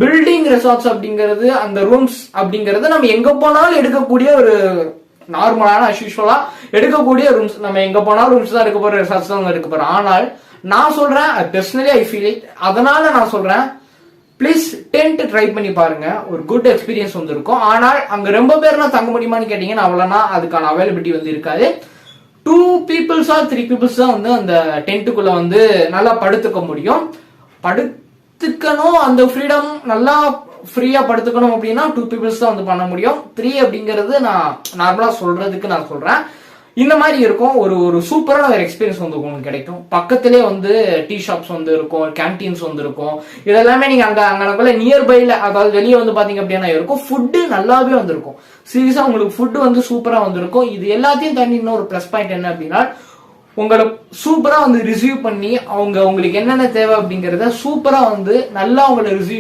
Building resorts அப்படிங்கிறது அந்த rooms அப்படிங்கறது நம்ம எங்க போனாலும் எடுக்கக்கூடிய ஒரு நார்மலான அஸ்யூஷுவலா எடுக்கக்கூடிய ரூம்ஸ். நம்ம எங்க போனாலும் ரூம்ஸ் தான் எடுக்க போறோம், ரெசார்ட்ஸ் தான் எடுக்க போறோம். ஆனால் நான் சொல்றேன், பர்சனலி ஐ ஃபீல் இட், அதனால நான் சொல்றேன் பிளீஸ் டென்ட் ட்ரை பண்ணி பாருங்க, ஒரு குட் எக்ஸ்பீரியன்ஸ் வந்து இருக்கும். ஆனால் அங்க ரொம்ப பேர்னா தங்க முடியுமான்னு கேட்டீங்கன்னா அவ்வளோனா அதுக்கான அவைலபிலிட்டி வந்து இருக்காது. 2 peoples or 3 peoples தான் வந்து அந்த டென்ட்டுக்குள்ள வந்து நல்லா படுத்துக்க முடியும். படுத்துக்கணும், அந்த ஃப்ரீடம் நல்லா ஃப்ரீயா படுத்துக்கணும் அப்படின்னா 2 peoples தான் வந்து பண்ண முடியும். 3 அப்படிங்கிறது நான் நார்மலா சொல்றதுக்கு நான் சொல்றேன். இந்த மாதிரி இருக்கும். ஒரு சூப்பரான ஒரு எக்ஸ்பீரியன்ஸ் வந்து உங்களுக்கு கிடைக்கும். பக்கத்திலே வந்து டீ ஷாப்ஸ் வந்து இருக்கும், கேன்டீன்ஸ் வந்து இருக்கும். இதெல்லாமே நீங்க அங்க நியர்பைல, அதாவது வெளியே வந்து பாத்தீங்க அப்படின்னா இருக்கும். ஃபுட்டு நல்லாவே வந்திருக்கும். சீரியஸா உங்களுக்கு ஃபுட்டு வந்து சூப்பரா வந்திருக்கும். இது எல்லாத்தையும் தாண்டி இன்னொரு பிளஸ் பாயிண்ட் என்ன அப்படின்னா, உங்களை சூப்பரா வந்து ரிசீவ் பண்ணி அவங்க உங்களுக்கு என்னென்ன தேவை அப்படிங்கறத சூப்பரா வந்து நல்லா உங்களை ரிசீவ்